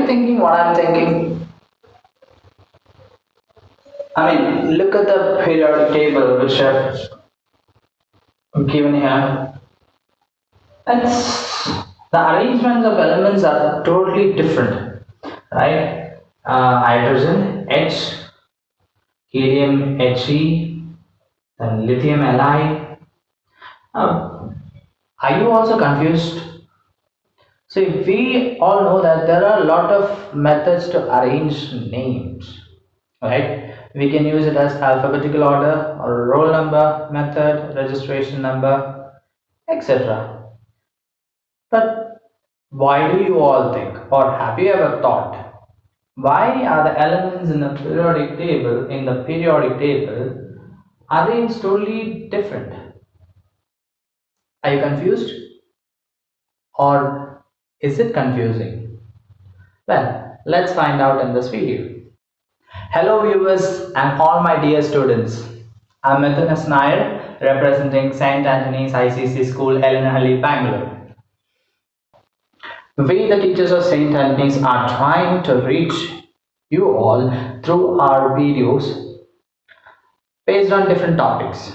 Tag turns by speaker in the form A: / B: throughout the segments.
A: thinking what I'm thinking? I mean, look at the periodic table which I've given here. It's the arrangements of elements are totally different, right? Hydrogen H, helium He, then lithium Li. Uh, are you also confused? See, we all know that there are a lot of methods to arrange names, right? We can use it as alphabetical order or roll number method, registration number, etc. But why do you all think, or have you ever thought, why are the elements in the periodic table arranged totally different? Are you confused? Or is it confusing? Well, let's find out in this video. Hello viewers and all my dear students. I'm Mithun S. Nair representing St. Anthony's ICC School, Ellenhalli, Bangalore. We, the teachers of St. Anthony's, are trying to reach you all through our videos based on different topics.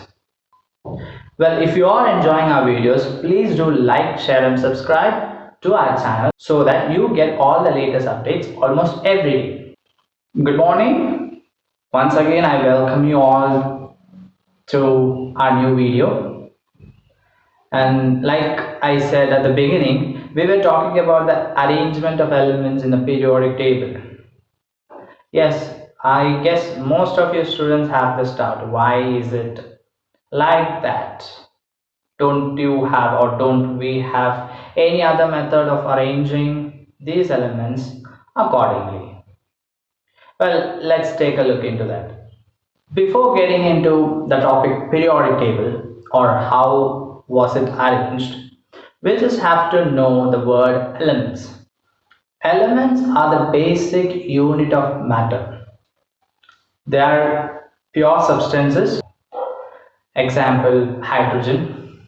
A: Well, if you are enjoying our videos, please do like, share and subscribe to our channel so that you get all the latest updates almost every day. Good morning. Once again, I welcome you all to our new video. And like I said at the beginning, we were talking about the arrangement of elements in the periodic table. Yes, I guess most of your students have this doubt. Why is it like that? Don't you have, or don't we have any other method of arranging these elements accordingly? Well, let's take a look into that. Before getting into the topic periodic table or how was it arranged, we just have to know the word elements. Elements are the basic unit of matter. They are pure substances. Example, hydrogen,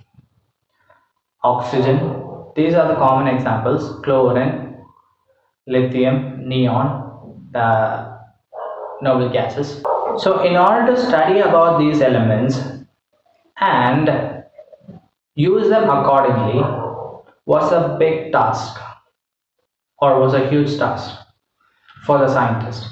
A: oxygen. These are the common examples. Chlorine, lithium, neon, the noble gases. So in order to study about these elements and use them accordingly was a big task, or was a huge task for the scientists.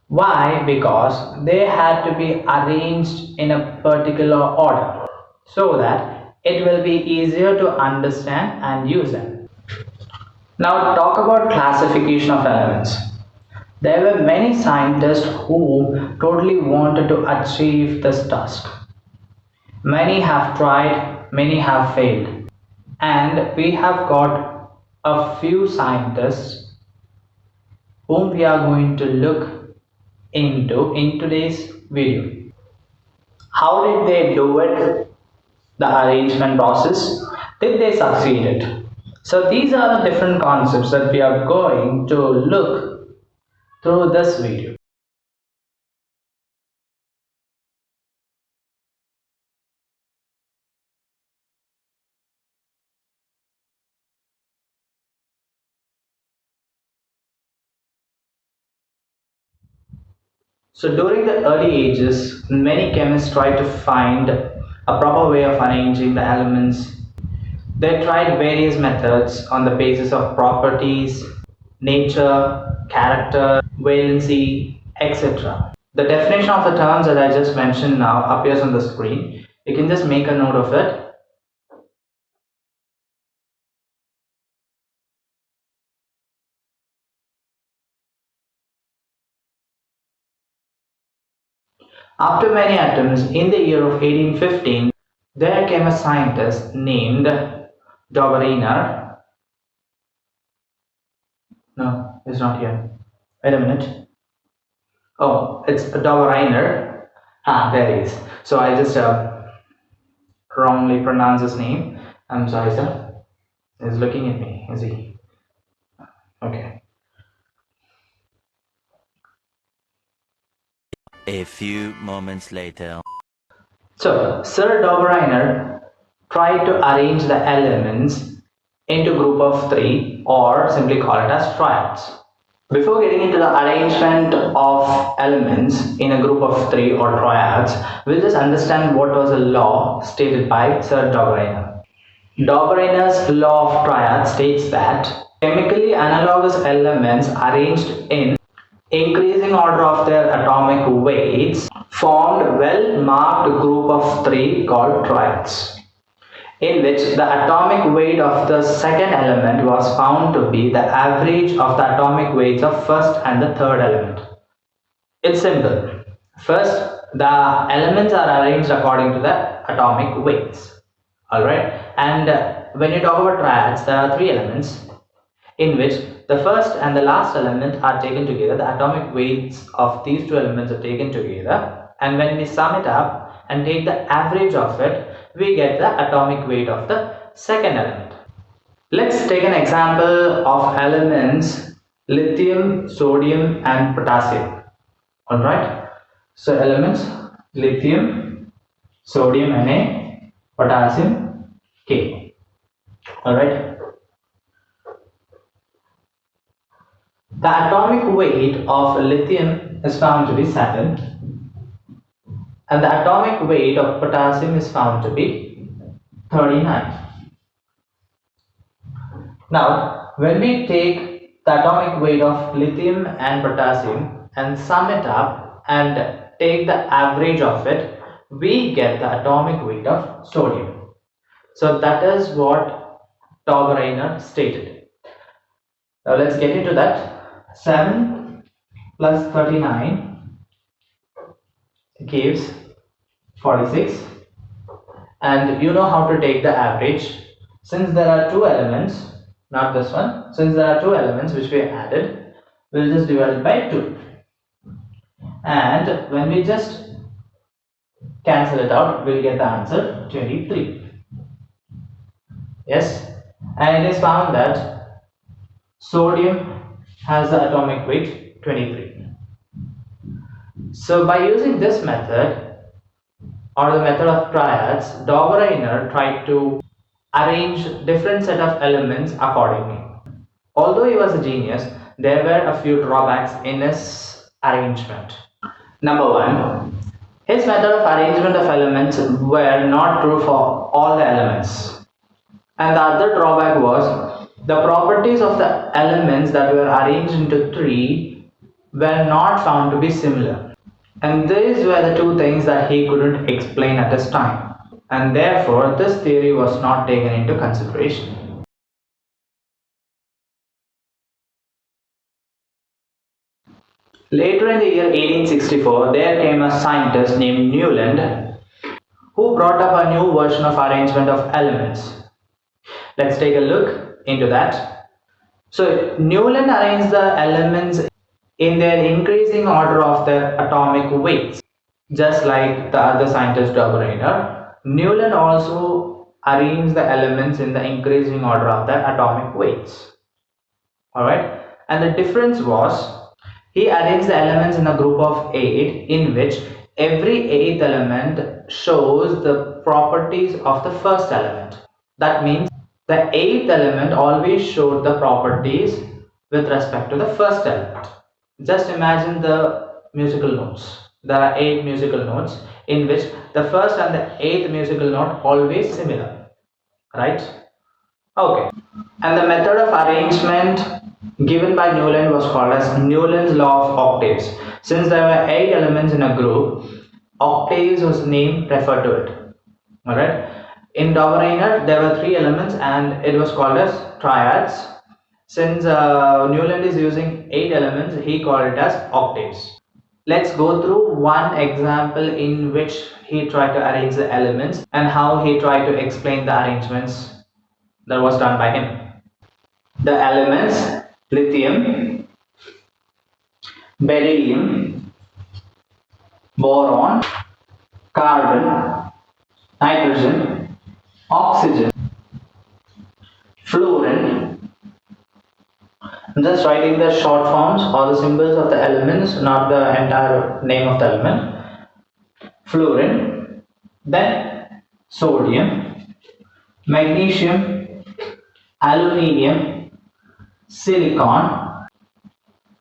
A: Why? Because they had to be arranged in a particular order so that it will be easier to understand and use them. Now talk about classification of elements. There were many scientists who totally wanted to achieve this task. Many have tried, many have failed, and we have got a few scientists whom we are going to look into in today's video. How did they do it? The arrangement process? Did they succeed it? So these are the different concepts that we are going to look through this video. So during the early ages, many chemists tried to find a proper way of arranging the elements. They tried various methods on the basis of properties, nature, character, valency, etc. The definition of the terms that I just mentioned now appears on the screen. You can just make a note of it. After many attempts, in the year of 1815, there came a scientist named Greiner. No, he's not here. Wait a minute. Oh, it's Greiner. Ah, there he is. So I just wrongly pronounced his name. I'm sorry, sir. He's looking at me. Is he? Okay.
B: A few moments later.
A: So, Sir Greiner tried to arrange the elements into group of three, or simply call it as triads. Before getting into the arrangement of elements in a group of three or triads, we'll just understand what was a law stated by Sir Greiner. Greiner's law of triad states that chemically analogous elements arranged in increasing order of their atomic weights formed well-marked group of three called triads, in which the atomic weight of the second element was found to be the average of the atomic weights of first and the third element. It's simple. First, the elements are arranged according to the atomic weights. Alright, and when you talk about triads, there are three elements in which the first and the last element are taken together. The atomic weights of these two elements are taken together, and when we sum it up and take the average of it, we get the atomic weight of the second element. Let's take an example of elements lithium, sodium, and potassium. Alright, so elements lithium, sodium Na, potassium K. Alright, the atomic weight of lithium is found to be 7, and the atomic weight of potassium is found to be 39. Now, when we take the atomic weight of lithium and potassium and sum it up and take the average of it, we get the atomic weight of sodium. So that is what Greiner stated. Now let's get into that. 7 plus 39 gives 46, and you know how to take the average. Since there are two elements, not this one, since there are two elements which we added, we'll just divide it by 2, and when we just cancel it out, we'll get the answer 23. Yes, and it is found that sodium has the atomic weight 23. So by using this method, or the method of triads, Greiner tried to arrange different set of elements accordingly. Although he was a genius, there were a few drawbacks in his arrangement. Number one, his method of arrangement of elements were not true for all the elements. And the other drawback was the properties of the elements that were arranged into three were not found to be similar. And these were the two things that he couldn't explain at his time. And therefore, this theory was not taken into consideration. Later in the year 1864, there came a scientist named Newland who brought up a new version of arrangement of elements. Let's take a look into that. So, Newland arranged the elements in their increasing order of their atomic weights. Just like the other scientist Greiner, Newland also arranged the elements in the increasing order of their atomic weights. Alright, and the difference was he arranged the elements in a group of 8 in which every eighth element shows the properties of the first element. That means the eighth element always showed the properties with respect to the first element. Just imagine the musical notes. There are 8 musical notes in which the first and the 8th musical note always similar, right? Okay. And the method of arrangement given by Newland was called as Newland's law of octaves. Since there were 8 elements in a group, octaves was the name referred to it. Alright. In Greiner, there were 3 elements and it was called as triads. Since Newland is using 8 elements, he called it as octaves. Let's go through one example in which he tried to arrange the elements and how he tried to explain the arrangements that was done by him. The elements lithium, beryllium, boron, carbon, nitrogen, oxygen, fluorine. I'm just writing the short forms or the symbols of the elements, not the entire name of the element. Fluorine, then sodium, magnesium, aluminium, silicon,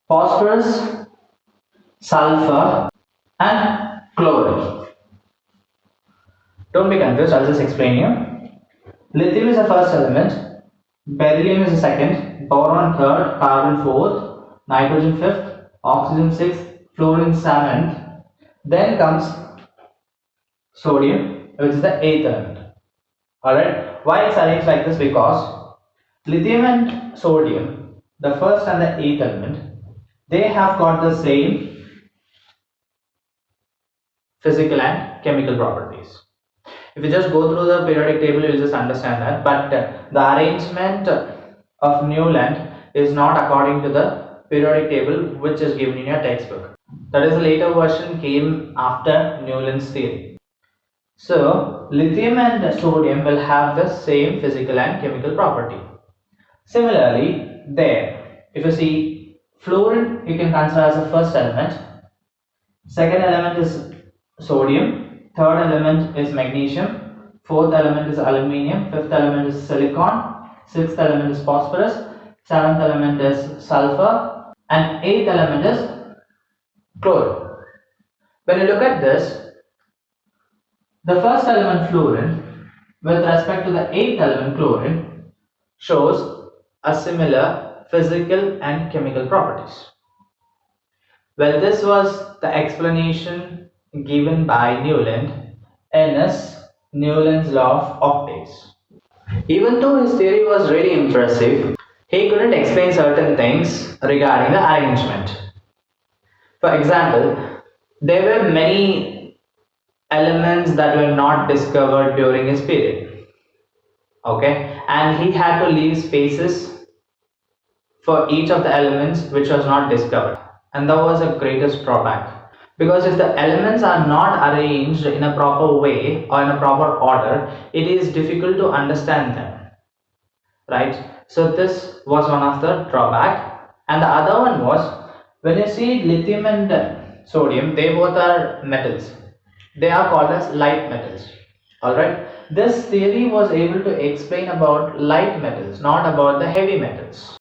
A: phosphorus, sulfur, and chlorine. Don't be confused, I'll just explain you. Lithium is the first element, beryllium is the second, boron third, carbon fourth, nitrogen fifth, oxygen sixth, fluorine seventh. Then comes sodium, which is the eighth element. Alright, why it's arranged like this? Because lithium and sodium, the first and the eighth element, they have got the same physical and chemical properties. If you just go through the periodic table, you'll just understand that. But the arrangement of Newland is not according to the periodic table which is given in your textbook. That is, a later version came after Newland's theory. So, lithium and sodium will have the same physical and chemical property. Similarly, there, if you see fluorine, you can consider as the first element. Second element is sodium. Third element is magnesium. Fourth element is aluminium. Fifth element is silicon. Sixth element is phosphorus. Seventh element is sulfur. And eighth element is chlorine. When you look at this, the first element fluorine with respect to the eighth element chlorine shows a similar physical and chemical properties. Well, this was the explanation given by Newland in his Newland's law of octaves. Even though his theory was really impressive, he couldn't explain certain things regarding the arrangement. For example, there were many elements that were not discovered during his period. Okay, and he had to leave spaces for each of the elements which was not discovered, and that was the greatest drawback, because if the elements are not arranged in a proper way or in a proper order, it is difficult to understand them, right? So this was one of the drawback, and the other one was, when you see lithium and sodium, they both are metals, they are called as light metals. All right, this theory was able to explain about light metals, not about the heavy metals.